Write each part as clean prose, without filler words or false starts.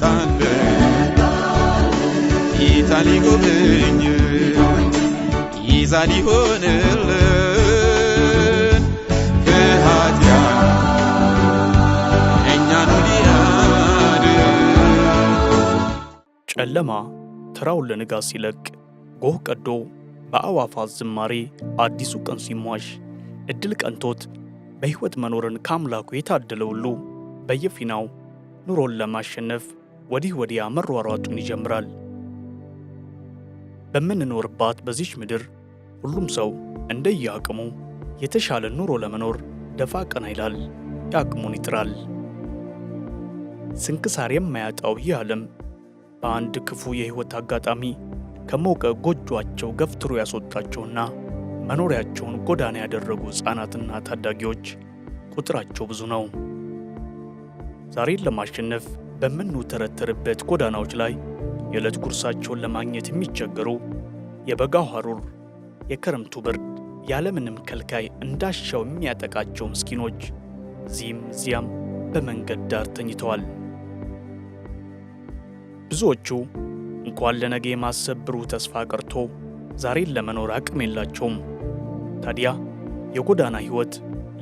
መጣለ ጌታ ሊጎበኝ ይዛ ሊሆንልን ከኃጢያ እኛኑ ሊያድን ጨለማ ተራውን ለንጋት ሲለቅ ጎህ ቀዶ በአዕዋፋት ዝማሬ አዲሱ ቀን ሲሟሽ እድል ቀንቶት በሕይወት መኖርን ከአምላኩ የታደለ ሁሉ በየፊናው ኑሮን ለማሸነፍ ወዲህ ወዲያ መሯሯጡን ይጀምራል። በምንኖርባት በዚች ምድር ሁሉም ሰው እንደየአቅሙ የተሻለ ኑሮ ለመኖር ደፋ ቀና ይላል፣ የአቅሙን ይጥራል። ስንክሳር የማያጣው ይህ ዓለም በአንድ ክፉ የሕይወት አጋጣሚ ከሞቀ ጎጆአቸው ገፍትሮ ያስወጣቸውና መኖሪያቸውን ጎዳና ያደረጉ ሕፃናትና ታዳጊዎች ቁጥራቸው ብዙ ነው። ዛሬን ለማሸነፍ በምንተረተርበት ጎዳናዎች ላይ የዕለት ጉርሳቸውን ለማግኘት የሚቸገሩ፣ የበጋው ሐሩር የክረምቱ ብርድ ያለምንም ከልካይ እንዳሻው የሚያጠቃቸው ምስኪኖች እዚህም እዚያም በመንገድ ዳር ተኝተዋል። ብዙዎቹ እንኳን ለነገ የማሰብ ብሩህ ተስፋ ቀርቶ ዛሬን ለመኖር አቅም የላቸውም። ታዲያ የጎዳና ሕይወት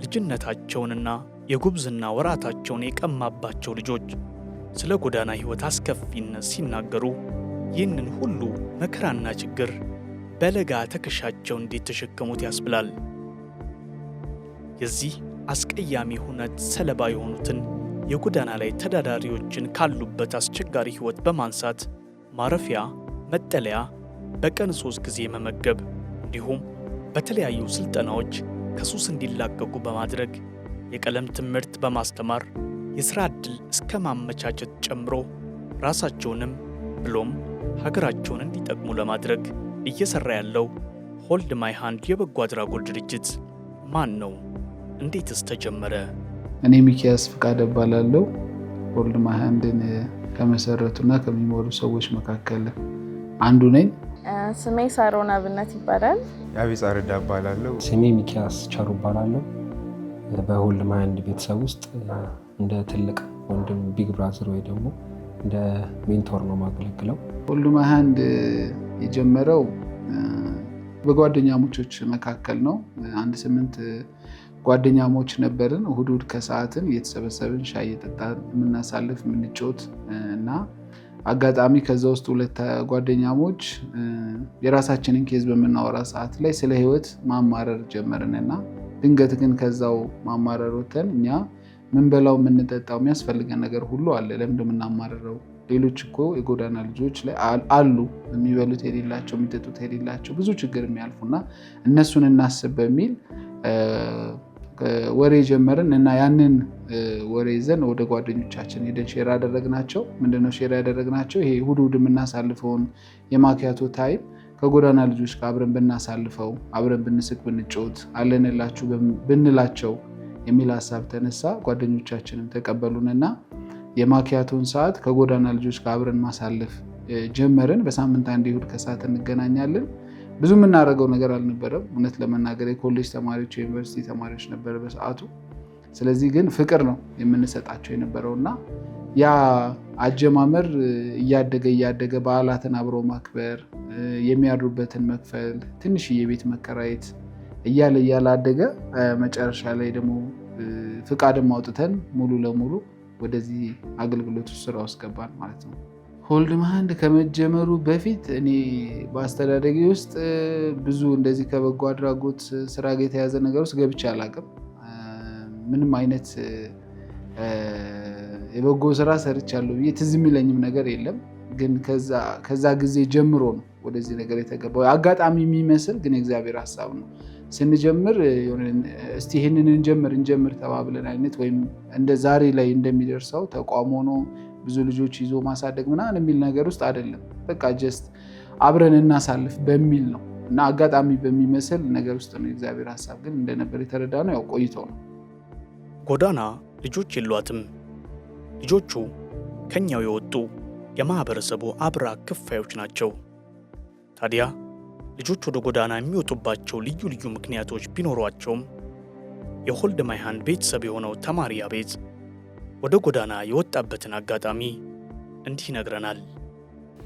ልጅነታቸውንና የጉብዝና ወራታቸውን የቀማባቸው ልጆች ስለ ጎዳና ሕይወት አስከፊነት ሲናገሩ ይህንን ሁሉ መከራና ችግር በለጋ ትከሻቸው እንዴት ተሸከሙት ያስብላል። የዚህ አስቀያሚ ሁነት ሰለባ የሆኑትን የጎዳና ላይ ተዳዳሪዎችን ካሉበት አስቸጋሪ ሕይወት በማንሳት ማረፊያ፣ መጠለያ፣ በቀን 3 ጊዜ መመገብ እንዲሁም በተለያዩ ስልጠናዎች ከሱስ እንዲላቀቁ በማድረግ የቀለም ትምህርት በማስተማር የሥራ ዕድል እስከ ማመቻቸት ጨምሮ ራሳቸውንም ብሎም ሀገራቸውን እንዲጠቅሙ ለማድረግ እየሰራ ያለው ሆልድ ማይ ሃንድ የበጎ አድራጎት ድርጅት ማን ነው? እንዴትስ ተጀመረ? እኔ ሚኪያስ ፍቃደ እባላለሁ። ሆልድ ማይ ሃንድን ከመሰረቱና ከሚመሩ ሰዎች መካከል አንዱ ነኝ። ስሜ ሳሮን አብነት ይባላል። ያቢጽ አርዳ እባላለሁ። ስሜ ሚኪያስ ቸሩ እባላለሁ። በሆልድ ማይ ሃንድ ቤተሰብ ውስጥ እንደ ትልቅ ወንድም ቢግ ብራዘር ወይ ደግሞ እንደ ሜንቶር ነው ማገለግለው። ሆልድ ማይ ሃንድ የጀመረው በጓደኛሞች መካከል ነው። 8 ጓደኛሞች ነበርን። እሁድ ከሰዓትን እየተሰበሰብን ሻይ እየጠጣን የምናሳልፍ የምንጫወት እና አጋጣሚ ከዛ ውስጥ 2 ጓደኛሞች የራሳችንን ኬዝ በምናወራ ሰዓት ላይ ስለ ሕይወት ማማረር ጀመርንና ድንገት ግን ከዛው ማማረር ወተን እኛ ምን በላው የምንጠጣው የሚያስፈልገን ነገር ሁሉ አለ፣ ለምን የምናማረረው? ሌሎች እኮ የጎዳና ልጆች ላይ አሉ የሚበሉት የሌላቸው የሚጠጡት የሌላቸው ብዙ ችግር የሚያልፉና እነሱን እናስብ በሚል ወሬ ጀመርን እና ያንን ወሬ ይዘን ወደ ጓደኞቻችን ሄደን ሼር ያደረግናቸው። ምንድነው ሼር ያደረግናቸው? ይሄ እሁድ የምናሳልፈውን የማኪያቶ ታይም ከጎዳና ልጆች ጋር አብረን ብናሳልፈው፣ አብረን ብንስቅ ብንጫወት፣ አለንላችሁ ብንላቸው የሚል ሀሳብ ተነሳ። ጓደኞቻችንም ተቀበሉንና የማኪያቶን ሰዓት ከጎዳና ልጆች ጋር አብረን ማሳለፍ ጀመርን። በሳምንት አንድ እሁድ ከሰዓት እንገናኛለን። ብዙ የምናደርገው ነገር አልነበረም። እውነት ለመናገር የኮሌጅ ተማሪዎች፣ የዩኒቨርሲቲ ተማሪዎች ነበረ በሰዓቱ። ስለዚህ ግን ፍቅር ነው የምንሰጣቸው የነበረውና ያ አጀማመር እያደገ በዓላትን አብሮ ማክበር፣ የሚያድሩበትን መክፈል፣ ትንሽዬ ቤት መከራየት እያለ አደገ። መጨረሻ ላይ ደግሞ ፍቃድም አውጥተን ሙሉ ለሙሉ ወደዚህ አገልግሎት ስራ ውስጥ ገባን ማለት ነው። ሆልድ ማይ ሃንድ ከመጀመሩ በፊት እኔ በአስተዳደጌ ውስጥ ብዙ እንደዚህ ከበጎ አድራጎት ስራ ጋር የተያዘ ነገር ውስጥ ገብቼ አላውቅም። ምንም አይነት የበጎ ስራ ሰርቻለሁ ብዬ ትዝ የሚለኝም ነገር የለም። ግን ከዛ ጊዜ ጀምሮ ነው ወደዚህ ነገር የተገባው። አጋጣሚ የሚመስል ግን የእግዚአብሔር ሀሳብ ነው። ስንጀምር እስቲ ይህንን እንጀምር ተባብለን አይነት ወይም እንደ ዛሬ ላይ እንደሚደርሰው ተቋም ሆኖ ብዙ ልጆች ይዞ ማሳደግ ምናምን የሚል ነገር ውስጥ አይደለም። በቃ ጀስት አብረን እናሳልፍ በሚል ነው እና አጋጣሚ በሚመስል ነገር ውስጥ ነው። የእግዚአብሔር ሀሳብ ግን እንደነበር የተረዳነው ያው ቆይተው ነው። ጎዳና ልጆች የሏትም። ልጆቹ ከኛው የወጡ የማህበረሰቡ አብራክ ክፋዮች ናቸው። ታዲያ ልጆች ወደ ጎዳና የሚወጡባቸው ልዩ ልዩ ምክንያቶች ቢኖሯቸውም የሆልድ ማይ ሃንድ ቤተሰብ የሆነው ተማሪ ያቤጽ ወደ ጎዳና የወጣበትን አጋጣሚ እንዲህ ይነግረናል።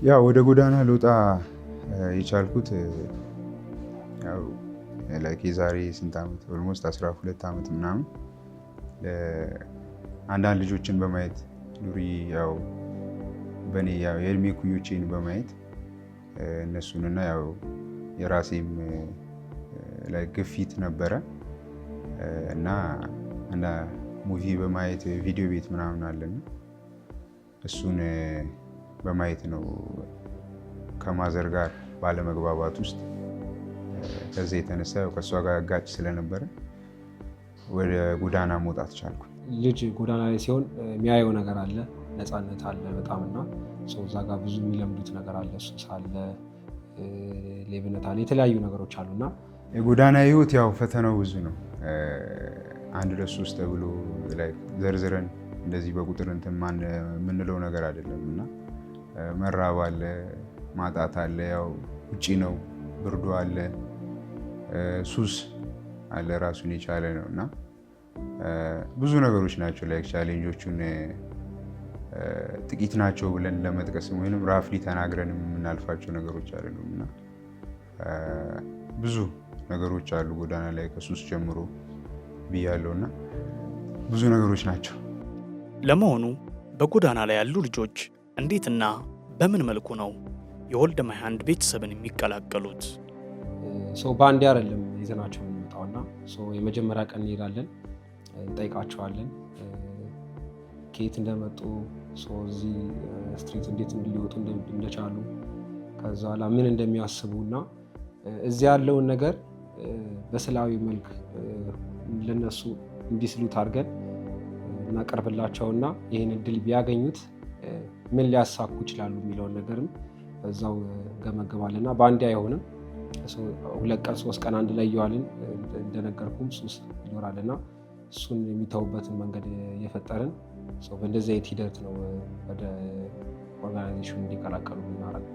ያው ወደ ጎዳና ልወጣ የቻልኩት ያው የዛሬ ስንት ዓመት ኦልሞስት 12 ዓመት ምናምን አንዳንድ ልጆችን በማየት ኑሪ ያው በእኔ ያው የእድሜ ኩዮቼን በማየት እነሱንና ያው የራሴም ላይ ግፊት ነበረ እና ሙቪ በማየት ቪዲዮ ቤት ምናምን አለና እሱን በማየት ነው ከማዘር ጋር ባለመግባባት ውስጥ ከዚህ የተነሳ ከእሷ ጋር ጋጭ ስለነበረ ወደ ጎዳና መውጣት ቻልኩ። ልጅ ጎዳና ላይ ሲሆን የሚያየው ነገር አለ፣ ነፃነት አለ በጣም እና እዛ ጋር ብዙ የሚለምዱት ነገር አለ፣ ሱስ አለ፣ ሌብነት አለ፣ የተለያዩ ነገሮች አሉና የጎዳና ህይወት ያው ፈተናው ብዙ ነው። 1 2 3 ተብሎ ዘርዝረን እንደዚህ በቁጥር እንትን የምንለው ነገር አይደለም እና መራብ አለ፣ ማጣት አለ፣ ያው ውጪ ነው፣ ብርዱ አለ፣ ሱስ አለ ራሱን የቻለ ነው እና ብዙ ነገሮች ናቸው። ቻሌንጆቹን ጥቂት ናቸው ብለን ለመጥቀስም ወይም ራፍሊ ተናግረን የምናልፋቸው ነገሮች አይደሉም እና ብዙ ነገሮች አሉ ጎዳና ላይ ከሱስ ጀምሮ ብያለሁ እና ብዙ ነገሮች ናቸው። ለመሆኑ በጎዳና ላይ ያሉ ልጆች እንዴትና በምን መልኩ ነው የወልደ ማይ ሃንድ ቤተሰብን የሚቀላቀሉት? በአንዴ አይደለም ይዘናቸው የምንመጣውና የመጀመሪያ ቀን እንሄዳለን፣ እንጠይቃቸዋለን ከየት እንደመጡ፣ እዚህ ስትሪት እንዴት ሊወጡ እንደቻሉ፣ ከዛ ኋላ ምን እንደሚያስቡና እዚህ ያለውን ነገር በስላዊ መልክ ለነሱ እንዲስሉት አድርገን እናቀርብላቸውና ይህን እድል ቢያገኙት ምን ሊያሳኩ ይችላሉ የሚለውን ነገርም እዛው ገመገባልና በአንዴ አይሆንም። 2 ቀን 3 ቀን አንድ ላይ እየዋልን እንደነገርኩም ሱስ ይኖራልና እሱን የሚተውበትን መንገድ የፈጠርን በእንደዚህ አይነት ሂደት ነው ወደ ኦርጋናይዜሽን እንዲቀላቀሉ እናደርግ።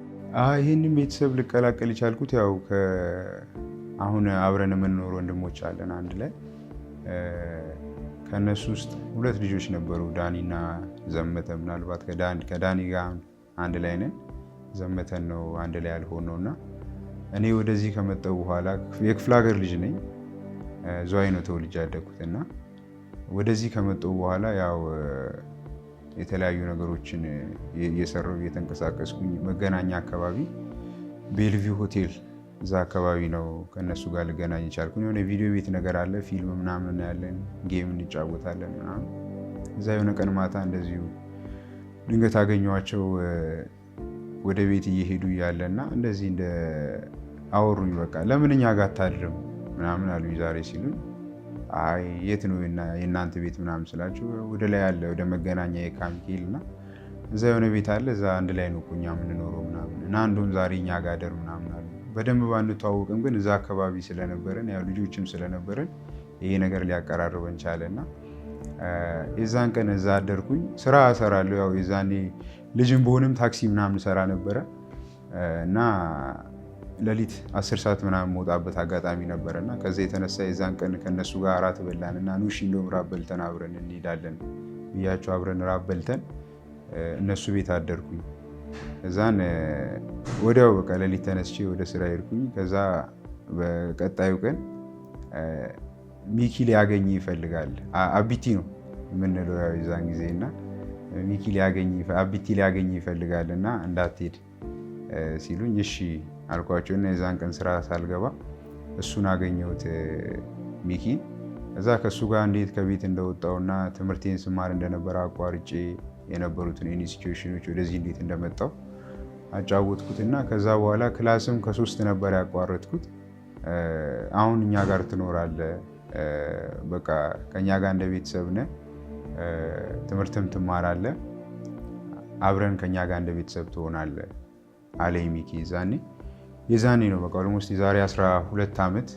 ይህንን ቤተሰብ ልቀላቀል የቻልኩት ያው አሁን አብረን የምንኖር ወንድሞች አለን አንድ ላይ። ከእነሱ ውስጥ 2 ልጆች ነበሩ፣ ዳኒና ዘመተ። ምናልባት ከዳኒ ጋር አንድ ላይ ነን፣ ዘመተን ነው አንድ ላይ ያልሆነው እና እኔ ወደዚህ ከመጣሁ በኋላ የክፍለ ሀገር ልጅ ነኝ፣ ዝዋይ ነው ተወልጄ ያደግኩት እና ወደዚህ ከመጣሁ በኋላ ያው የተለያዩ ነገሮችን እየሰራሁ እየተንቀሳቀስኩኝ መገናኛ አካባቢ ቤልቪው ሆቴል እዛ አካባቢ ነው ከነሱ ጋር ልገናኝ ይቻልኩኝ። የሆነ ቪዲዮ ቤት ነገር አለ፣ ፊልም ምናምን ያለን፣ ጌም እንጫወታለን ምናምን። እዛ የሆነ ቀን ማታ እንደዚሁ ድንገት አገኘኋቸው ወደ ቤት እየሄዱ እያለና እንደዚህ እንደ አወሩኝ። በቃ ለምን እኛ ጋር አታድርም ምናምን አሉኝ ዛሬ ሲሉኝ፣ አይ የት ነው የእናንተ ቤት ምናምን ስላቸው፣ ወደ ላይ አለ ወደ መገናኛ የካሚካኤል እና እዛ የሆነ ቤት አለ፣ እዛ አንድ ላይ ነው እኛ የምንኖረው ምናምን እና አንዱን ዛሬ እኛ ጋር አደር ምናምን አሉ። በደንብ ባንተዋወቅም ግን እዛ አካባቢ ስለነበረን ያው ልጆችም ስለነበረን ይሄ ነገር ሊያቀራርበን ቻለና የዛን ቀን እዛ አደርኩኝ። ስራ እሰራለሁ፣ ያው የዛኔ ልጅም በሆንም ታክሲ ምናምን ሰራ ነበረ እና ሌሊት 10 ሰዓት ምናምን መውጣበት አጋጣሚ ነበረና ከዛ የተነሳ የዛን ቀን ከነሱ ጋር እራት በላን እና ኑሽ እንደውም ራብ በልተን አብረን እንሄዳለን ብያቸው አብረን ራብ በልተን እነሱ ቤት አደርኩኝ። ከዛን ወዲያው በቃ ሌሊት ተነስቼ ወደ ስራ ሄድኩኝ። ከዛ በቀጣዩ ቀን ሚኪ ሊያገኝ ይፈልጋል፣ አቢቲ ነው የምንለው ያው የዛን ጊዜ እና ሚኪ አቢቲ ሊያገኝ ይፈልጋል እና እንዳትሄድ ሲሉኝ እሺ አልኳቸው እና የዛን ቀን ስራ ሳልገባ እሱን አገኘሁት ሚኪን። ከዛ ከእሱ ጋር እንዴት ከቤት እንደወጣውና ትምህርቴን ስማር እንደነበረ አቋርጬ የነበሩትን ኢንስቲትዩሽኖች ወደዚህ እንዴት እንደመጣው አጫወትኩትና ከዛ በኋላ ክላስም ከ3 ነበር ያቋረጥኩት። አሁን እኛ ጋር ትኖራለህ፣ በቃ ከኛ ጋር እንደ ቤተሰብ ነህ፣ ትምህርትም ትማራለህ፣ አብረን ከኛ ጋር እንደ ቤተሰብ ትሆናለህ አለኝ ሚኪ። የዛኔ ነው በቃ ኦልሞስት የዛሬ 12 ዓመት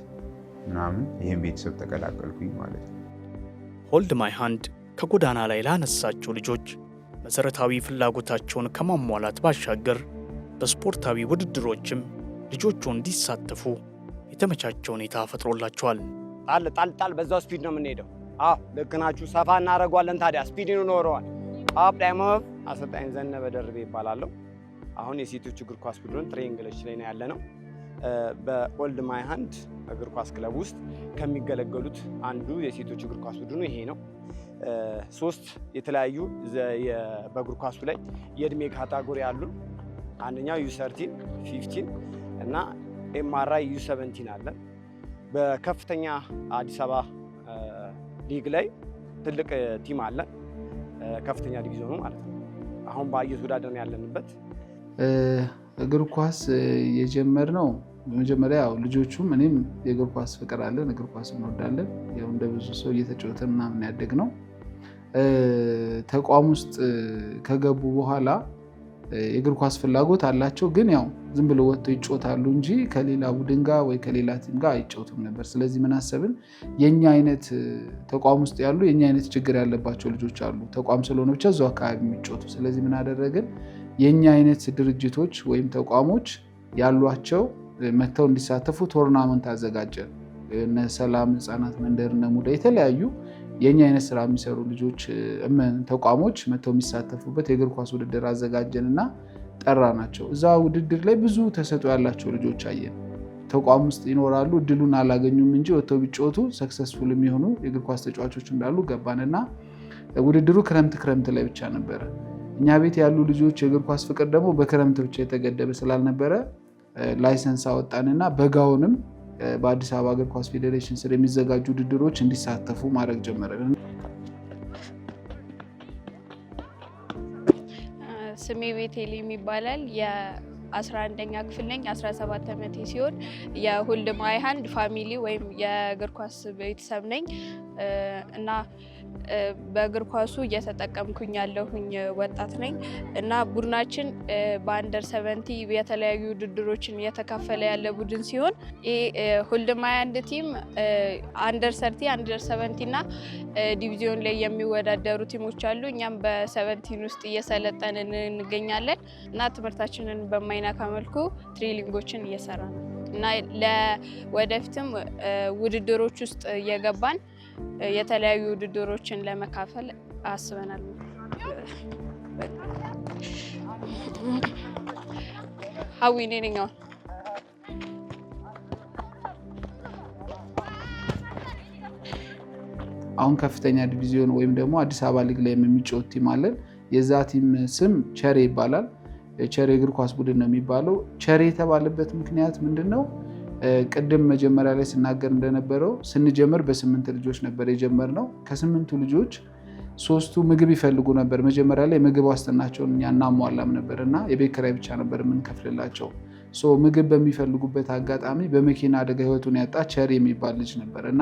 ምናምን ይህን ቤተሰብ ተቀላቀልኩኝ ማለት ነው። ሆልድ ማይ ሃንድ ከጎዳና ላይ ላነሳቸው ልጆች መሰረታዊ ፍላጎታቸውን ከማሟላት ባሻገር በስፖርታዊ ውድድሮችም ልጆቹ እንዲሳተፉ የተመቻቸ ሁኔታ ፈጥሮላቸዋል። ጣል በዛው ስፒድ ነው የምንሄደው። ልክ ናችሁ። ሰፋ እናደርገዋለን። ታዲያ ስፒድ ይኖረዋል። አፕ ዳይሞቭ አሰልጣኝ ዘነበ ደርቤ ይባላለሁ። አሁን የሴቶች እግር ኳስ ቡድን ትሬኒንግ ላይ ነው ያለነው። በኦልድ ማይ ሃንድ እግር ኳስ ክለብ ውስጥ ከሚገለገሉት አንዱ የሴቶች እግር ኳስ ቡድኑ ይሄ ነው። 3 የተለያዩ በእግር ኳሱ ላይ የእድሜ ካታጎሪ አሉ። አንደኛው U13፣ 15 እና MRI U17 አለ። በከፍተኛ አዲስ አበባ ሊግ ላይ ትልቅ ቲም አለ፣ ከፍተኛ ዲቪዥኑ ማለት ነው። አሁን እየተወዳደርን ያለንበት እግር ኳስ የጀመርነው በመጀመሪያ ያው ልጆቹም እኔም የእግር ኳስ ፍቅር አለን፣ እግር ኳስ እንወዳለን። ያው እንደ ብዙ ሰው እየተጫወተን ምናምን ያደግነው ተቋም ውስጥ ከገቡ በኋላ የእግር ኳስ ፍላጎት አላቸው፣ ግን ያው ዝም ብለው ወጥተው ይጫወታሉ እንጂ ከሌላ ቡድን ጋር ወይ ከሌላ ቲም ጋር አይጫወቱም ነበር። ስለዚህ ምን አሰብን፣ የኛ አይነት ተቋም ውስጥ ያሉ የኛ አይነት ችግር ያለባቸው ልጆች አሉ፣ ተቋም ስለሆነ ብቻ እዛው አካባቢ የሚጫወቱ። ስለዚህ ምን አደረግን፣ የኛ አይነት ድርጅቶች ወይም ተቋሞች ያሏቸው መጥተው እንዲሳተፉ ቶርናመንት አዘጋጀን። እነ ሰላም ህፃናት መንደር፣ እነ ሙዳ፣ የተለያዩ የኛ አይነት ስራ የሚሰሩ ልጆች ተቋሞች መጥተው የሚሳተፉበት የእግር ኳስ ውድድር አዘጋጀን እና ጠራ ናቸው። እዛ ውድድር ላይ ብዙ ተሰጥኦ ያላቸው ልጆች አየን። ተቋም ውስጥ ይኖራሉ፣ እድሉን አላገኙም እንጂ ወጥተው ቢጫወቱ ሰክሰስፉል የሚሆኑ የእግር ኳስ ተጫዋቾች እንዳሉ ገባንና ውድድሩ ክረምት ላይ ብቻ ነበረ። እኛ ቤት ያሉ ልጆች የእግር ኳስ ፍቅር ደግሞ በክረምት ብቻ የተገደበ ስላልነበረ ላይሰንስ አወጣንና በጋውንም በአዲስ አበባ እግር ኳስ ፌዴሬሽን ስር የሚዘጋጁ ውድድሮች እንዲሳተፉ ማድረግ ጀመረን። ስሜ ቤቴሌም ይባላል። የ11ኛ ክፍል ነኝ። 17 ዓመቴ ሲሆን የኦልድ ማይ ሃንድ ፋሚሊ ወይም የእግር ኳስ ቤተሰብ ነኝ እና በእግር ኳሱ እየተጠቀምኩኝ ያለሁኝ ወጣት ነኝ እና ቡድናችን በአንደር 70 የተለያዩ ውድድሮችን እየተካፈለ ያለ ቡድን ሲሆን ኦልድ ማይ ሃንድ ቲም አንደር 30፣ አንደር 70 እና ዲቪዚዮን ላይ የሚወዳደሩ ቲሞች አሉ። እኛም በ17 ውስጥ እየሰለጠንን እንገኛለን እና ትምህርታችንን በማይነካ መልኩ ትሬኒንጎችን እየሰራ ነው እና ለወደፊትም ውድድሮች ውስጥ እየገባን የተለያዩ ውድድሮችን ለመካፈል አስበናል። ሀዊኔ ነኝ። አሁን ከፍተኛ ዲቪዚዮን ወይም ደግሞ አዲስ አበባ ሊግ ላይ የሚጫወት ቲም አለን። የዛ ቲም ስም ቸሬ ይባላል። ቸሬ እግር ኳስ ቡድን ነው የሚባለው። ቸሬ የተባለበት ምክንያት ምንድነው? ቅድም መጀመሪያ ላይ ስናገር እንደነበረው ስንጀምር በ8 ልጆች ነበር የጀመርነው። ከ8ቱ ልጆች 3ቱ ምግብ ይፈልጉ ነበር። መጀመሪያ ላይ ምግብ ዋስትናቸውን እኛ እናሟላም ነበር እና የቤት ኪራይ ብቻ ነበር የምንከፍልላቸው። ምግብ በሚፈልጉበት አጋጣሚ በመኪና አደጋ ህይወቱን ያጣ ቸሬ የሚባል ልጅ ነበር እና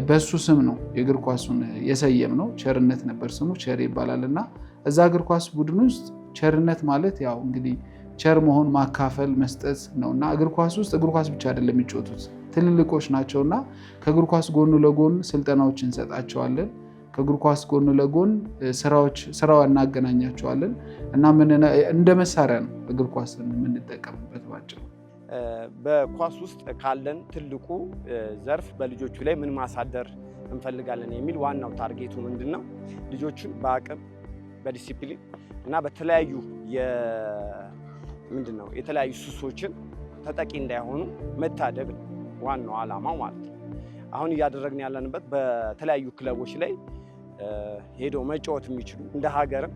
በሱ ስም ነው የእግር ኳሱን የሰየም ነው። ቸርነት ነበር ስሙ፣ ቸሬ ይባላል እና እዛ እግር ኳስ ቡድን ውስጥ ቸርነት ማለት ያው እንግዲህ ቸር መሆን ማካፈል መስጠት ነውና እግር ኳስ ውስጥ እግር ኳስ ብቻ አይደለም የሚጫወቱት፣ ትልልቆች ናቸውና ከእግር ኳስ ጎን ለጎን ስልጠናዎች እንሰጣቸዋለን። ከእግር ኳስ ጎን ለጎን ስራው እናገናኛቸዋለን እና እንደ መሳሪያ ነው እግር ኳስን የምንጠቀምበት ባጭሩ። በኳስ ውስጥ ካለን ትልቁ ዘርፍ በልጆቹ ላይ ምን ማሳደር እንፈልጋለን የሚል ዋናው ታርጌቱ ምንድነው? ልጆቹን በአቅም በዲሲፕሊን እና በተለያዩ የተለያዩ ሱሶችን ተጠቂ እንዳይሆኑ መታደግ ነው ዋናው ዓላማው ማለት ነው። አሁን እያደረግን ያለንበት በተለያዩ ክለቦች ላይ ሄደው መጫወት የሚችሉ እንደ ሀገርም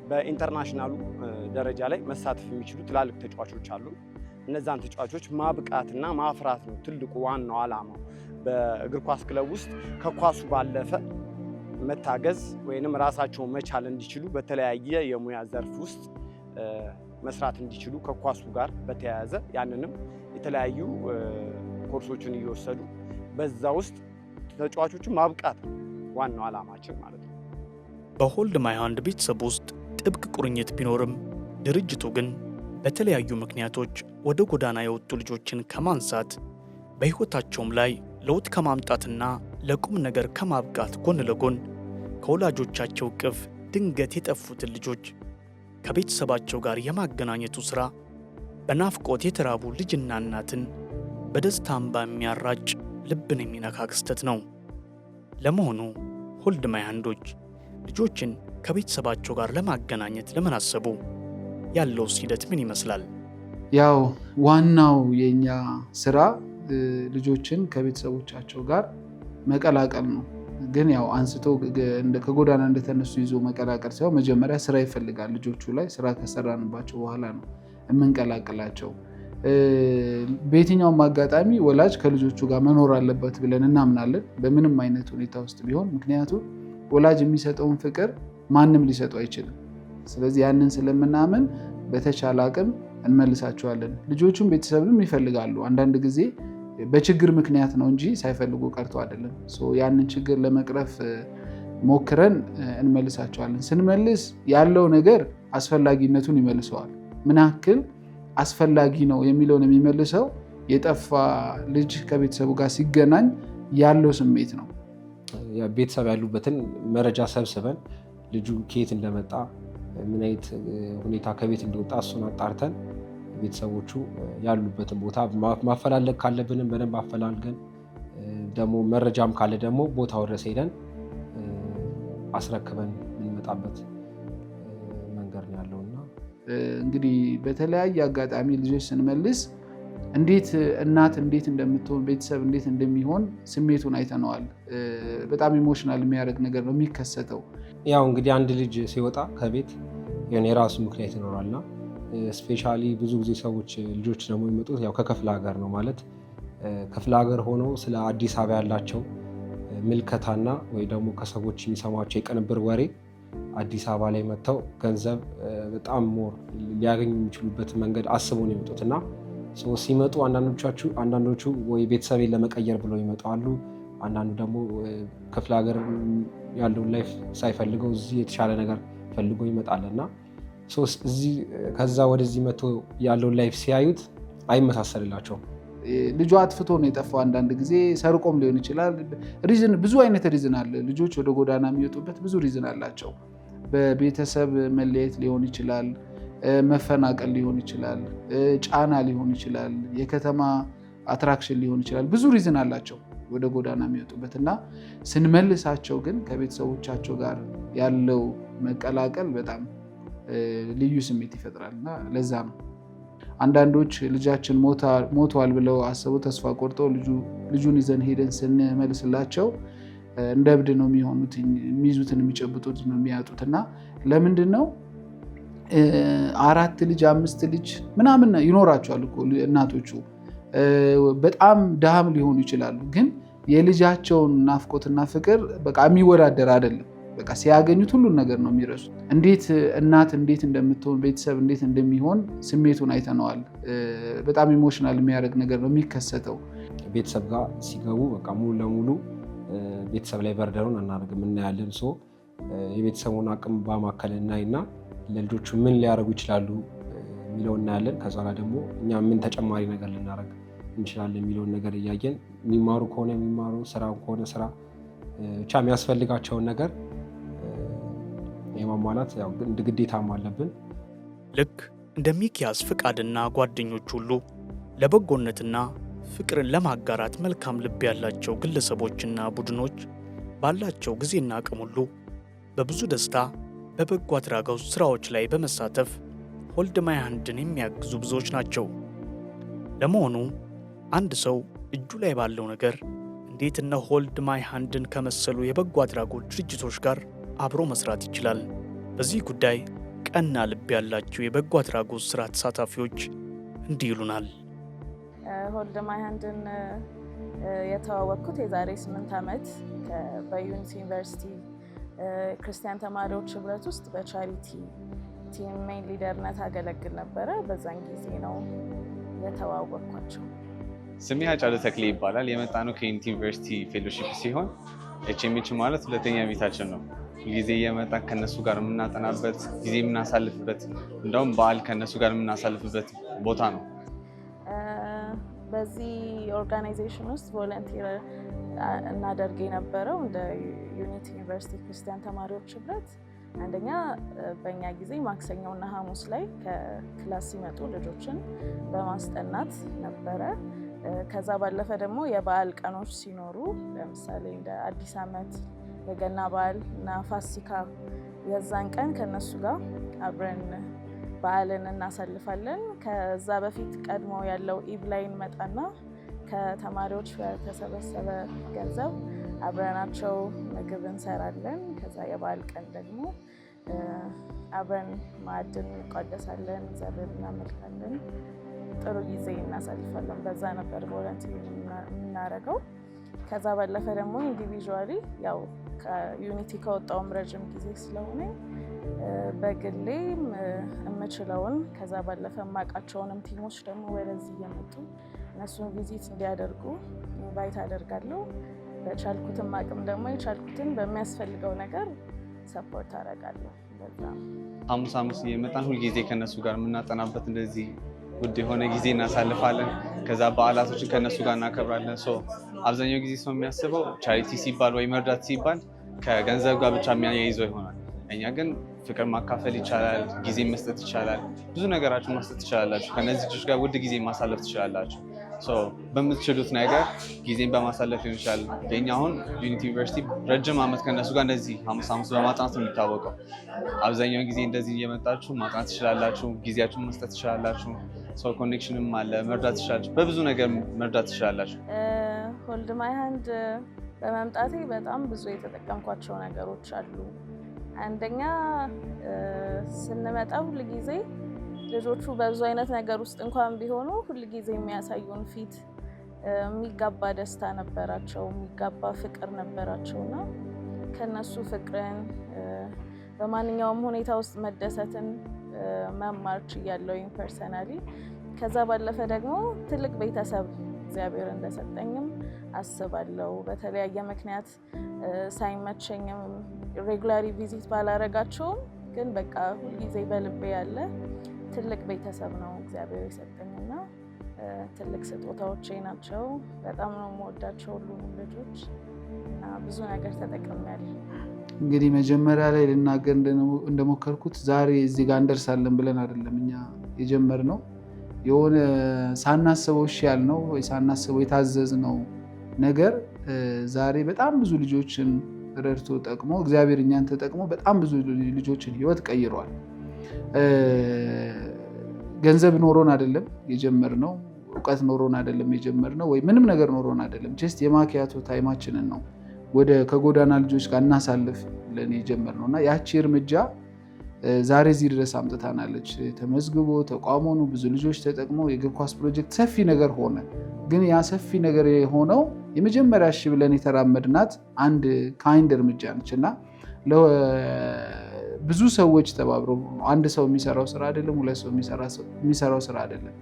በኢንተርናሽናሉ ደረጃ ላይ መሳተፍ የሚችሉ ትላልቅ ተጫዋቾች አሉ። እነዛን ተጫዋቾች ማብቃትና ማፍራት ነው ትልቁ ዋናው ዓላማው። በእግር ኳስ ክለብ ውስጥ ከኳሱ ባለፈ መታገዝ ወይንም ራሳቸውን መቻል እንዲችሉ በተለያየ የሙያ ዘርፍ ውስጥ መስራት እንዲችሉ ከኳሱ ጋር በተያያዘ ያንንም የተለያዩ ኮርሶችን እየወሰዱ በዛ ውስጥ ተጫዋቾችን ማብቃት ዋናው ዓላማችን ማለት ነው። በኦልድ ማይ ሃንድ ቤተሰብ ውስጥ ጥብቅ ቁርኝት ቢኖርም ድርጅቱ ግን በተለያዩ ምክንያቶች ወደ ጎዳና የወጡ ልጆችን ከማንሳት በሕይወታቸውም ላይ ለውጥ ከማምጣትና ለቁም ነገር ከማብቃት ጎን ለጎን ከወላጆቻቸው እቅፍ ድንገት የጠፉትን ልጆች ከቤተሰባቸው ጋር የማገናኘቱ ሥራ በናፍቆት የተራቡ ልጅና እናትን በደስታ እንባ የሚያራጭ ልብን የሚነካ ክስተት ነው። ለመሆኑ ኦልድ ማይ ሃንዶች ልጆችን ከቤተሰባቸው ጋር ለማገናኘት ለምን አሰቡ? ያለውስ ሂደት ምን ይመስላል? ያው ዋናው የኛ ስራ ልጆችን ከቤተሰቦቻቸው ጋር መቀላቀል ነው። ግን ያው አንስቶ ከጎዳና እንደተነሱ ይዞ መቀላቀል ሳይሆን መጀመሪያ ስራ ይፈልጋል። ልጆቹ ላይ ስራ ከሰራንባቸው በኋላ ነው የምንቀላቅላቸው። በየትኛውም አጋጣሚ ወላጅ ከልጆቹ ጋር መኖር አለበት ብለን እናምናለን፣ በምንም አይነት ሁኔታ ውስጥ ቢሆን። ምክንያቱም ወላጅ የሚሰጠውን ፍቅር ማንም ሊሰጠው አይችልም። ስለዚህ ያንን ስለምናምን በተቻለ አቅም እንመልሳቸዋለን። ልጆቹም ቤተሰብም ይፈልጋሉ። አንዳንድ ጊዜ በችግር ምክንያት ነው እንጂ ሳይፈልጉ ቀርቶ አይደለም። ያንን ችግር ለመቅረፍ ሞክረን እንመልሳቸዋለን። ስንመልስ ያለው ነገር አስፈላጊነቱን ይመልሰዋል። ምን ያክል አስፈላጊ ነው የሚለውን የሚመልሰው የጠፋ ልጅ ከቤተሰቡ ጋር ሲገናኝ ያለው ስሜት ነው። ቤተሰብ ያሉበትን መረጃ ሰብስበን ልጁ ከየት እንደመጣ ምን አይነት ሁኔታ ከቤት እንደወጣ እሱን አጣርተን ቤተሰቦቹ ያሉበትን ቦታ ማፈላለግ ካለብንም በደንብ አፈላልገን ደግሞ መረጃም ካለ ደግሞ ቦታው ድረስ ሄደን አስረክበን የምንመጣበት መንገድ ነው ያለውና እንግዲህ በተለያየ አጋጣሚ ልጆች ስንመልስ እንዴት እናት እንዴት እንደምትሆን ቤተሰብ እንዴት እንደሚሆን ስሜቱን አይተነዋል። በጣም ኢሞሽናል የሚያደርግ ነገር ነው የሚከሰተው። ያው እንግዲህ አንድ ልጅ ሲወጣ ከቤት የራሱ ምክንያት ይኖራልና ስፔሻሊ ብዙ ጊዜ ሰዎች ልጆች ደግሞ የሚመጡት ያው ከክፍለ ሀገር ነው። ማለት ክፍለ ሀገር ሆነው ስለ አዲስ አበባ ያላቸው ምልከታና ወይ ደግሞ ከሰዎች የሚሰማቸው የቅንብር ወሬ አዲስ አበባ ላይ መጥተው ገንዘብ በጣም ሞር ሊያገኙ የሚችሉበት መንገድ አስበው ነው የሚመጡት እና ሲመጡ አንዳንዶቹ ወይ ቤተሰቤን ለመቀየር ብለው ይመጣሉ። አንዳንዱ ደግሞ ክፍለ ሀገር ያለውን ላይፍ ሳይፈልገው እዚህ የተሻለ ነገር ፈልጎ ይመጣል እና ከዛ ወደዚህ መጥቶ ያለውን ላይፍ ሲያዩት አይመሳሰልላቸውም። ልጁ አጥፍቶ ነው የጠፋው። አንዳንድ ጊዜ ሰርቆም ሊሆን ይችላል። ብዙ አይነት ሪዝን አለ። ልጆች ወደ ጎዳና የሚወጡበት ብዙ ሪዝን አላቸው። በቤተሰብ መለየት ሊሆን ይችላል፣ መፈናቀል ሊሆን ይችላል፣ ጫና ሊሆን ይችላል፣ የከተማ አትራክሽን ሊሆን ይችላል። ብዙ ሪዝን አላቸው ወደ ጎዳና የሚወጡበት እና ስንመልሳቸው ግን ከቤተሰቦቻቸው ጋር ያለው መቀላቀል በጣም ልዩ ስሜት ይፈጥራል እና ለዛ ነው አንዳንዶች ልጃችን ሞቷል ብለው አስበው ተስፋ ቆርጠው ልጁን ይዘን ሄደን ስንመልስላቸው እንደ እብድ ነው የሚሆኑት። የሚይዙትን የሚጨብጡት ነው የሚያጡት። እና ለምንድን ነው 4 ልጅ 5 ልጅ ምናምን ይኖራቸዋል እኮ እናቶቹ። በጣም ድሃም ሊሆኑ ይችላሉ፣ ግን የልጃቸውን ናፍቆትና ፍቅር በቃ የሚወዳደር አይደለም። በቃ ሲያገኙት ሁሉን ነገር ነው የሚረሱት። እንዴት እናት እንዴት እንደምትሆን ቤተሰብ እንዴት እንደሚሆን ስሜቱን አይተነዋል። በጣም ኢሞሽናል የሚያደርግ ነገር ነው የሚከሰተው። ቤተሰብ ጋር ሲገቡ በቃ ሙሉ ለሙሉ ቤተሰብ ላይ በርደሩን አናደርግም እናያለን። የቤተሰቡን አቅም በማከል እናይና ለልጆቹ ምን ሊያደርጉ ይችላሉ የሚለው እናያለን። ከዛ ደግሞ እኛ ምን ተጨማሪ ነገር ልናደርግ እንችላለን የሚለውን ነገር እያየን የሚማሩ ከሆነ የሚማሩ፣ ስራ ከሆነ ስራ፣ ብቻ የሚያስፈልጋቸውን ነገር የማሟላት ያው ግዴታም አለብን። ልክ እንደ ሚኪያስ ፍቃድና ጓደኞች ሁሉ ለበጎነትና ፍቅርን ለማጋራት መልካም ልብ ያላቸው ግለሰቦችና ቡድኖች ባላቸው ጊዜና አቅም ሁሉ በብዙ ደስታ በበጎ አድራጎት ስራዎች ላይ በመሳተፍ ሆልድ ማይ ሃንድን የሚያግዙ ብዙዎች ናቸው። ለመሆኑ አንድ ሰው እጁ ላይ ባለው ነገር እንዴት እነ ሆልድ ማይ ሃንድን ከመሰሉ የበጎ አድራጎት ድርጅቶች ጋር አብሮ መስራት ይችላል? በዚህ ጉዳይ ቀና ልብ ያላቸው የበጎ አድራጎት ስራ ተሳታፊዎች እንዲህ ይሉናል። ሆልድ ማይ ሃንድን የተዋወቅኩት የዛሬ 8 ዓመት በዩኒቲ ዩኒቨርሲቲ ክርስቲያን ተማሪዎች ህብረት ውስጥ በቻሪቲ ቲም ሜን ሊደርነት አገለግል ነበረ። በዛን ጊዜ ነው የተዋወቅኳቸው። ስሜ አጫሉ ተክሌ ይባላል። የመጣ ነው ከዩኒቲ ዩኒቨርሲቲ ፌሎሺፕ ሲሆን ኤችኤምኤች ማለት ሁለተኛ ቤታችን ነው። ጊዜ እየመጣን ከነሱ ጋር የምናጠናበት ጊዜ የምናሳልፍበት፣ እንደውም በዓል ከነሱ ጋር የምናሳልፍበት ቦታ ነው። በዚህ ኦርጋናይዜሽን ውስጥ ቮለንቲር እናደርግ የነበረው እንደ ዩኒቲ ዩኒቨርሲቲ ክርስቲያን ተማሪዎች ህብረት አንደኛ በእኛ ጊዜ ማክሰኞና ሐሙስ ላይ ከክላስ ሲመጡ ልጆችን በማስጠናት ነበረ። ከዛ ባለፈ ደግሞ የበዓል ቀኖች ሲኖሩ ለምሳሌ እንደ አዲስ ዓመት፣ የገና በዓል እና ፋሲካ የዛን ቀን ከነሱ ጋር አብረን በዓልን እናሳልፋለን። ከዛ በፊት ቀድሞ ያለው ኢቭ ላይ እንመጣና ከተማሪዎች በተሰበሰበ ገንዘብ አብረናቸው ምግብ እንሰራለን። ከዛ የበዓል ቀን ደግሞ አብረን ማዕድን እንቋደሳለን፣ እግዚአብሔር እናመልካለን፣ ጥሩ ጊዜ እናሳልፋለን። በዛ ነበር ቮለንቲር የምናደርገው። ከዛ ባለፈ ደግሞ ኢንዲቪዥዋሊ ያው ከዩኒቲ ከወጣውም ረጅም ጊዜ ስለሆነ በግሌ የምችለውን ከዛ ባለፈ የማውቃቸውንም ቲሞች ደግሞ ወደዚህ እየመጡ እነሱን ቪዚት እንዲያደርጉ ኢንቫይት አደርጋለሁ። በቻልኩትም አቅም ደግሞ የቻልኩትን በሚያስፈልገው ነገር ሰፖርት አደርጋለሁ። በዛ ሐሙስ እየመጣን ሁልጊዜ ከነሱ ጋር የምናጠናበት እንደዚህ ውድ የሆነ ጊዜ እናሳልፋለን። ከዛ በዓላቶችን ከነሱ ጋር እናከብራለን። አብዛኛው ጊዜ ሰው የሚያስበው ቻሪቲ ሲባል ወይ መርዳት ሲባል ከገንዘብ ጋር ብቻ የሚያይዘው ይሆናል። እኛ ግን ፍቅር ማካፈል ይቻላል፣ ጊዜ መስጠት ይቻላል፣ ብዙ ነገራችሁ መስጠት ትችላላችሁ። ከነዚህ ልጆች ጋር ውድ ጊዜ ማሳለፍ ትችላላችሁ። በምትችሉት ነገር ጊዜን በማሳለፍ ሊሆን ይችላል። የኛ አሁን ዩኒቲ ዩኒቨርሲቲ ረጅም ዓመት ከነሱ ጋር እንደዚህ ሐሙስ በማጥናት ነው የሚታወቀው። አብዛኛውን ጊዜ እንደዚህ እየመጣችሁ ማጥናት ትችላላችሁ፣ ጊዜያችሁን መስጠት ትችላላችሁ። ኮኔክሽንም አለ፣ መርዳት ትችላላችሁ፣ በብዙ ነገር መርዳት ትችላላችሁ። ሆልድ ማይ ሃንድ በመምጣቴ በጣም ብዙ የተጠቀምኳቸው ነገሮች አሉ። አንደኛ ስንመጣ ሁል ጊዜ ልጆቹ በብዙ አይነት ነገር ውስጥ እንኳን ቢሆኑ ሁል ጊዜ የሚያሳዩን ፊት የሚጋባ ደስታ ነበራቸው፣ የሚጋባ ፍቅር ነበራቸው እና ከነሱ ፍቅርን በማንኛውም ሁኔታ ውስጥ መደሰትን መማር ችያለሁኝ ፐርሰናሊ። ከዛ ባለፈ ደግሞ ትልቅ ቤተሰብ እግዚአብሔር እንደሰጠኝም አስባለሁ። በተለያየ ምክንያት ሳይመቸኝም ሬጉላሪ ቪዚት ባላረጋቸውም ግን በቃ ሁልጊዜ በልቤ ያለ ትልቅ ቤተሰብ ነው እግዚአብሔር የሰጠኝና ትልቅ ስጦታዎቼ ናቸው። በጣም ነው የምወዳቸው ሁሉንም ልጆች እና ብዙ ነገር ተጠቅሜያለሁ። እንግዲህ መጀመሪያ ላይ ልናገር እንደሞከርኩት ዛሬ እዚህ ጋር እንደርሳለን ብለን አይደለም እኛ የጀመርነው። የሆነ ሳናስበው እሺ ያልነው ወይ ሳናስበው የታዘዝነው ነገር ዛሬ በጣም ብዙ ልጆችን ረድቶ ጠቅሞ እግዚአብሔር እኛን ተጠቅሞ በጣም ብዙ ልጆችን ህይወት ቀይሯል። ገንዘብ ኖሮን አይደለም የጀመርነው፣ እውቀት ኖሮን አይደለም የጀመርነው፣ ወይ ምንም ነገር ኖሮን አይደለም። ጀስት የማኪያቶ ታይማችንን ነው ከጎዳና ልጆች ጋር እናሳልፍ ብለን የጀመርነው እና ያቺ እርምጃ ዛሬ እዚህ ድረስ አምጥታናለች። ተመዝግቦ ተቋሙኑ ብዙ ልጆች ተጠቅሞ የእግር ኳስ ፕሮጀክት ሰፊ ነገር ሆነ። ግን ያ ሰፊ ነገር የሆነው የመጀመሪያ እሺ ብለን የተራመድናት አንድ ካይንድ እርምጃ ነች እና ብዙ ሰዎች ተባብረው አንድ ሰው የሚሰራው ስራ አይደለም፣ ሁለት ሰው የሚሰራው ስራ አይደለም።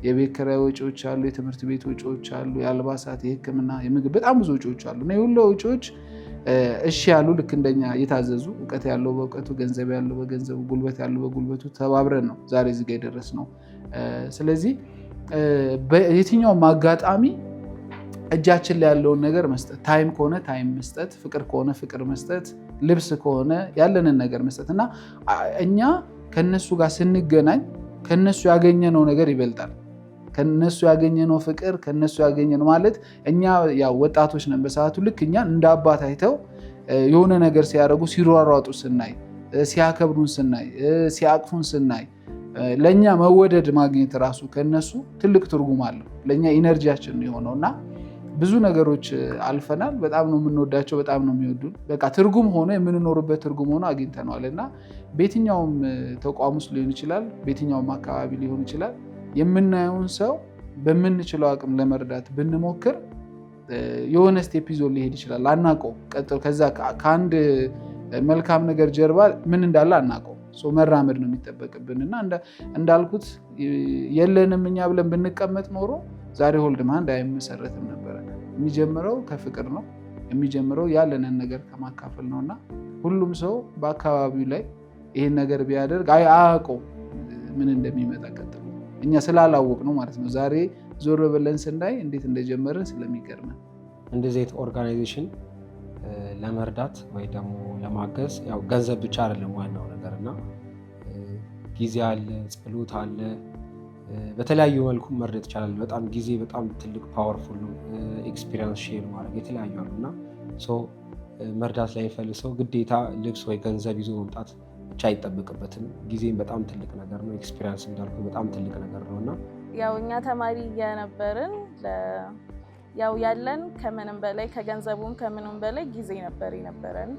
የቤት ኪራይ ወጪዎች አሉ፣ የትምህርት ቤት ወጪዎች አሉ፣ የአልባሳት፣ የሕክምና፣ የምግብ በጣም ብዙ ወጪዎች አሉ እና የሁሉ ወጪዎች እሺ ያሉ ልክ እንደኛ የታዘዙ እውቀት ያለው በእውቀቱ፣ ገንዘብ ያለው በገንዘቡ፣ ጉልበት ያለው በጉልበቱ ተባብረን ነው ዛሬ እዚህ ጋር የደረስነው። ስለዚህ በየትኛውም አጋጣሚ እጃችን ላይ ያለውን ነገር መስጠት፣ ታይም ከሆነ ታይም መስጠት፣ ፍቅር ከሆነ ፍቅር መስጠት፣ ልብስ ከሆነ ያለንን ነገር መስጠት እና እኛ ከነሱ ጋር ስንገናኝ ከነሱ ያገኘነው ነገር ይበልጣል። ከነሱ ያገኘነው ፍቅር፣ ከነሱ ያገኘነው ማለት እኛ ያው ወጣቶች ነን በሰዓቱ። ልክ እኛን እንደ አባት አይተው የሆነ ነገር ሲያደርጉ ሲሯሯጡ ስናይ፣ ሲያከብሩን ስናይ፣ ሲያቅፉን ስናይ ለእኛ መወደድ ማግኘት ራሱ ከነሱ ትልቅ ትርጉም አለው። ለእኛ ኢነርጂያችን የሆነው እና ብዙ ነገሮች አልፈናል። በጣም ነው የምንወዳቸው፣ በጣም ነው የሚወዱን። በቃ ትርጉም ሆኖ የምንኖርበት ትርጉም ሆኖ አግኝተነዋል እና በየትኛውም ተቋም ውስጥ ሊሆን ይችላል፣ በየትኛውም አካባቢ ሊሆን ይችላል። የምናየውን ሰው በምንችለው አቅም ለመርዳት ብንሞክር የሆነ ስቴፕ ይዞ ሊሄድ ይችላል። አናውቀው ከዛ ከአንድ መልካም ነገር ጀርባ ምን እንዳለ አናውቀው። መራመድ ነው የሚጠበቅብን እና እንዳልኩት የለንም እኛ ብለን ብንቀመጥ ኖሮ ዛሬ ሆልድ ማንድ አይመሰረትም ነበረ። የሚጀምረው ከፍቅር ነው። የሚጀምረው ያለንን ነገር ከማካፈል ነው እና ሁሉም ሰው በአካባቢው ላይ ይህን ነገር ቢያደርግ አያውቀው ምን እንደሚመጣ ቀጥሎ እኛ ስላላወቅ ነው ማለት ነው። ዛሬ ዞር ብለን ስናይ እንዴት እንደጀመረን ስለሚገርመን እንደዚህ አይነት ኦርጋናይዜሽን ለመርዳት ወይ ደግሞ ለማገዝ ያው ገንዘብ ብቻ አይደለም ዋናው ነገር እና ጊዜ አለ፣ ጸሎት አለ። በተለያዩ መልኩ መርዳት ይቻላል። በጣም ጊዜ በጣም ትልቅ ፓወርፉል ነው። ኤክስፒሪየንስ ሼር ማድረግ የተለያዩ አሉ እና መርዳት ላይ የሚፈልግ ሰው ግዴታ ልብስ ወይ ገንዘብ ይዞ መምጣት ብቻ አይጠበቅበትም። ጊዜም በጣም ትልቅ ነገር ነው። ኤክስፒሪየንስ እንዳልኩ በጣም ትልቅ ነገር ነው እና ያው እኛ ተማሪ እየነበርን ያው ያለን ከምንም በላይ ከገንዘቡም ከምንም በላይ ጊዜ ነበር የነበረን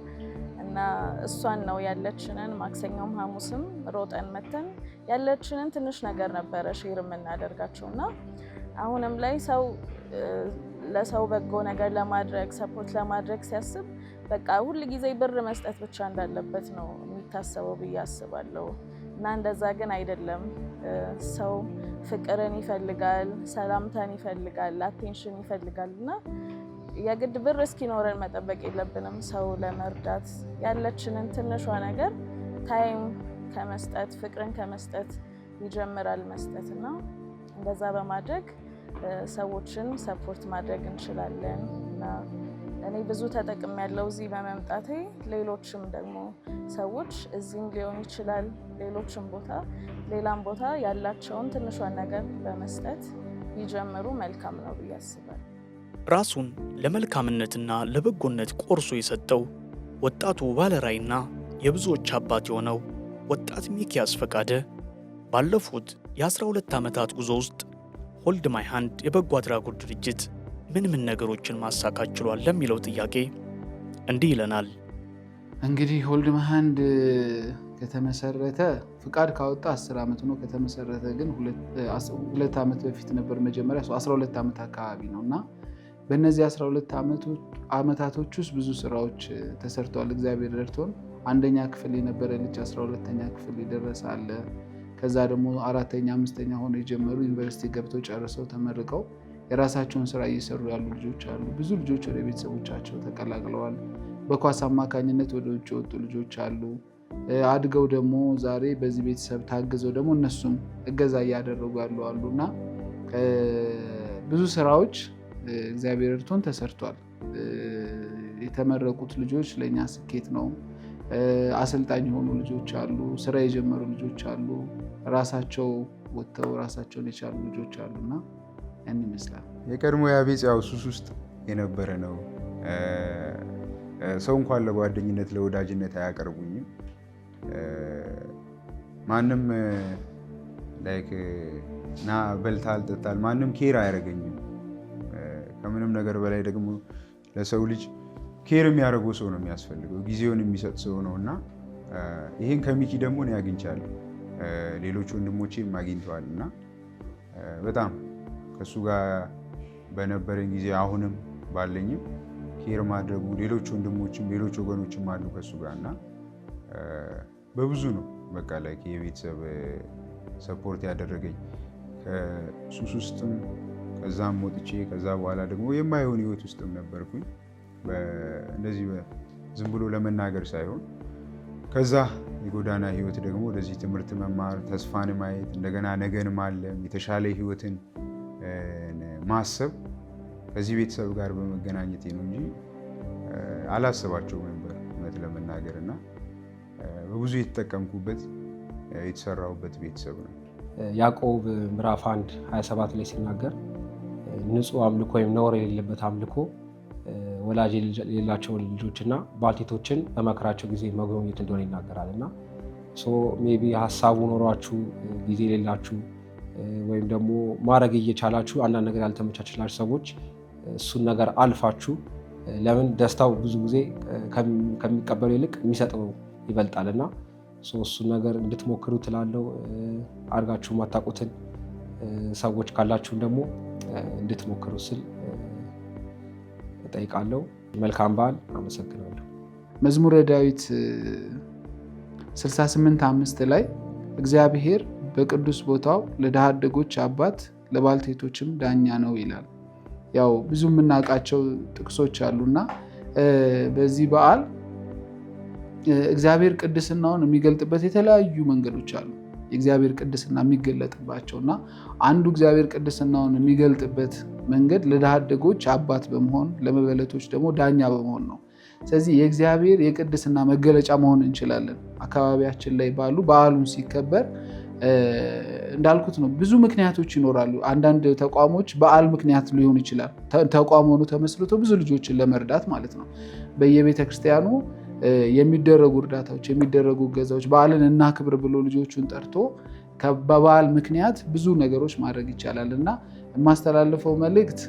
እና እሷን ነው ያለችንን ማክሰኞም ሐሙስም ሮጠን መተን ያለችንን ትንሽ ነገር ነበረ ሼር የምናደርጋቸው እና አሁንም ላይ ሰው ለሰው በጎ ነገር ለማድረግ ሰፖርት ለማድረግ ሲያስብ በቃ ሁል ጊዜ ብር መስጠት ብቻ እንዳለበት ነው የሚታሰበው ብዬ አስባለሁ። እና እንደዛ ግን አይደለም። ሰው ፍቅርን ይፈልጋል፣ ሰላምታን ይፈልጋል፣ አቴንሽን ይፈልጋል እና የግድ ብር እስኪኖረን መጠበቅ የለብንም። ሰው ለመርዳት ያለችንን ትንሿ ነገር ታይም ከመስጠት ፍቅርን ከመስጠት ይጀምራል መስጠት እና እንደዛ በማድረግ ሰዎችን ሰፖርት ማድረግ እንችላለን እና እኔ ብዙ ተጠቅም ያለው እዚህ በመምጣቴ ሌሎችም ደግሞ ሰዎች እዚህም ሊሆን ይችላል ሌሎችም ቦታ ሌላም ቦታ ያላቸውን ትንሿን ነገር በመስጠት ቢጀምሩ መልካም ነው ብዬ አስባለሁ። ራሱን ለመልካምነትና ለበጎነት ቆርሶ የሰጠው ወጣቱ ባለራዕይና የብዙዎች አባት የሆነው ወጣት ሚኪያስ ፈቃደ ባለፉት የ12 ዓመታት ጉዞ ውስጥ ሆልድ ማይ ሃንድ የበጎ አድራጎት ድርጅት ምን ነገሮችን ማሳካት ችሏል ለሚለው ጥያቄ እንዲህ ይለናል። እንግዲህ ሆልድ ማይ ሃንድ ከተመሰረተ ፍቃድ ካወጣ 10 ዓመት ነው። ከተመሰረተ ግን 2 ዓመት በፊት ነበር መጀመሪያ 12 ዓመት አካባቢ ነው እና በእነዚህ 12 ዓመታቶች ውስጥ ብዙ ስራዎች ተሰርተዋል። እግዚአብሔር ረድቶን አንደኛ ክፍል የነበረ ልጅ 12ኛ ክፍል የደረሰ አለ። ከዛ ደግሞ 4ኛ 5ኛ ሆኖ የጀመሩ ዩኒቨርሲቲ ገብተው ጨርሰው ተመርቀው የራሳቸውን ስራ እየሰሩ ያሉ ልጆች አሉ። ብዙ ልጆች ወደ ቤተሰቦቻቸው ተቀላቅለዋል። በኳስ አማካኝነት ወደ ውጭ የወጡ ልጆች አሉ። አድገው ደግሞ ዛሬ በዚህ ቤተሰብ ታግዘው ደግሞ እነሱም እገዛ እያደረጉ ያሉ አሉ እና ብዙ ስራዎች እግዚአብሔር እርቶን ተሰርቷል። የተመረቁት ልጆች ለእኛ ስኬት ነው። አሰልጣኝ የሆኑ ልጆች አሉ። ስራ የጀመሩ ልጆች አሉ። ራሳቸው ወጥተው ራሳቸውን የቻሉ ልጆች አሉና ያን ይመስላል። የቀድሞ ያቤጽ ያው ሱስ ውስጥ የነበረ ነው። ሰው እንኳን ለጓደኝነት ለወዳጅነት አያቀርቡኝም። ማንም ላይክ ና በልታል ጠጣል ማንም ኬር አያደርገኝም። ከምንም ነገር በላይ ደግሞ ለሰው ልጅ ኬር የሚያደርገው ሰው ነው የሚያስፈልገው፣ ጊዜውን የሚሰጥ ሰው ነው እና ይህን ከሚኪ ደግሞ እኔ አግኝቻለሁ። ሌሎች ወንድሞቼም አግኝተዋል እና በጣም ከእሱ ጋር በነበረኝ ጊዜ አሁንም ባለኝም ኬር ማድረጉ ሌሎች ወንድሞችም ሌሎች ወገኖችም አሉ ከእሱ ጋር እና በብዙ ነው በቃ ላይ የቤተሰብ ሰፖርት ያደረገኝ ከሱስ ውስጥም ከዛም ወጥቼ ከዛ በኋላ ደግሞ የማይሆን ህይወት ውስጥም ነበርኩኝ። እንደዚህ ዝም ብሎ ለመናገር ሳይሆን ከዛ የጎዳና ህይወት ደግሞ ወደዚህ ትምህርት መማር፣ ተስፋን ማየት፣ እንደገና ነገን ማለም፣ የተሻለ ህይወትን ማሰብ ከዚህ ቤተሰብ ጋር በመገናኘቴ ነው እንጂ አላስባቸው ነበር እውነት ለመናገር እና በብዙ የተጠቀምኩበት የተሰራሁበት ቤተሰብ ነው። ያዕቆብ ምዕራፍ 1:27 ላይ ሲናገር ንጹህ አምልኮ ወይም ነውር የሌለበት አምልኮ ወላጅ የሌላቸውን ልጆችና ባልቴቶችን በመከራቸው ጊዜ መጎብኘት እንደሆነ ይናገራል እና ሜይ ቢ ሀሳቡ ኖሯችሁ ጊዜ የሌላችሁ ወይም ደግሞ ማድረግ እየቻላችሁ አንዳንድ ነገር ያልተመቻችላችሁ ሰዎች እሱን ነገር አልፋችሁ ለምን ደስታው ብዙ ጊዜ ከሚቀበሉ ይልቅ የሚሰጠው ይበልጣል እና እሱን ነገር እንድትሞክሩ ትላለው። አድርጋችሁ ማታውቁትን ሰዎች ካላችሁም ደግሞ እንድትሞክሩ ስል እጠይቃለሁ። መልካም በዓል። አመሰግናለሁ። መዝሙረ ዳዊት 68:5 ላይ እግዚአብሔር በቅዱስ ቦታው ለድሃ አደጎች አባት ለባልቴቶችም ዳኛ ነው ይላል። ያው ብዙ የምናውቃቸው ጥቅሶች አሉና በዚህ በዓል እግዚአብሔር ቅድስናውን የሚገልጥበት የተለያዩ መንገዶች አሉ። የእግዚአብሔር ቅድስና የሚገለጥባቸው እና አንዱ እግዚአብሔር ቅድስናውን የሚገልጥበት መንገድ ለድሃ አደጎች አባት በመሆን ለመበለቶች ደግሞ ዳኛ በመሆን ነው። ስለዚህ የእግዚአብሔር የቅድስና መገለጫ መሆን እንችላለን። አካባቢያችን ላይ ባሉ በዓሉን ሲከበር እንዳልኩት ነው ብዙ ምክንያቶች ይኖራሉ። አንዳንድ ተቋሞች በዓል ምክንያት ሊሆን ይችላል ተቋም ሆኖ ተመስርቶ ብዙ ልጆችን ለመርዳት ማለት ነው። በየቤተ ክርስቲያኑ የሚደረጉ እርዳታዎች የሚደረጉ ገዛዎች በዓልን እናክብር ብሎ ልጆቹን ጠርቶ በበዓል ምክንያት ብዙ ነገሮች ማድረግ ይቻላል እና የማስተላልፈው መልእክት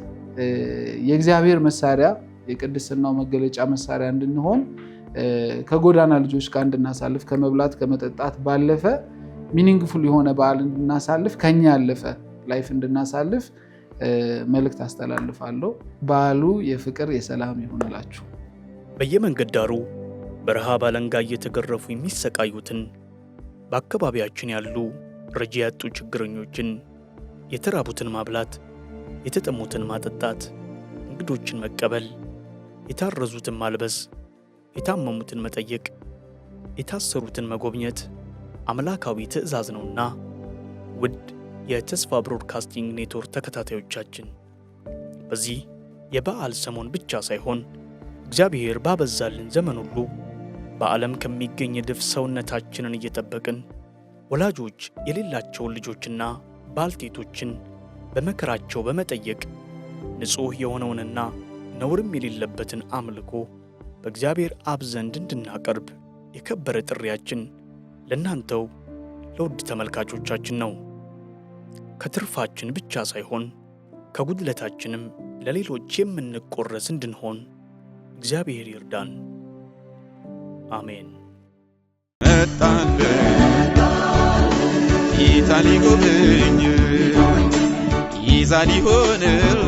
የእግዚአብሔር መሳሪያ የቅድስናው መገለጫ መሳሪያ እንድንሆን ከጎዳና ልጆች ጋር እንድናሳልፍ ከመብላት ከመጠጣት ባለፈ ሚኒንግፉል የሆነ በዓል እንድናሳልፍ ከኛ ያለፈ ላይፍ እንድናሳልፍ መልእክት አስተላልፋለሁ። በዓሉ የፍቅር የሰላም ይሁንላችሁ። በየመንገድ ዳሩ በረሃብ አለንጋ እየተገረፉ የሚሰቃዩትን በአካባቢያችን ያሉ ረጂ ያጡ ችግረኞችን የተራቡትን ማብላት፣ የተጠሙትን ማጠጣት፣ እንግዶችን መቀበል፣ የታረዙትን ማልበስ፣ የታመሙትን መጠየቅ፣ የታሰሩትን መጎብኘት አምላካዊ ትእዛዝ ነውና ውድ የተስፋ ብሮድካስቲንግ ኔትወርክ ተከታታዮቻችን በዚህ የበዓል ሰሞን ብቻ ሳይሆን እግዚአብሔር ባበዛልን ዘመን ሁሉ በዓለም ከሚገኝ ድፍ ሰውነታችንን እየጠበቅን ወላጆች የሌላቸውን ልጆችና ባልቴቶችን በመከራቸው በመጠየቅ ንጹሕ የሆነውንና ነውርም የሌለበትን አምልኮ በእግዚአብሔር አብ ዘንድ እንድናቀርብ የከበረ ጥሪያችን ለእናንተው ለውድ ተመልካቾቻችን ነው። ከትርፋችን ብቻ ሳይሆን ከጉድለታችንም ለሌሎች የምንቆረስ እንድንሆን እግዚአብሔር ይርዳን። አሜን። ጌታ ሊጎበኝ ይዛ ሊሆንልን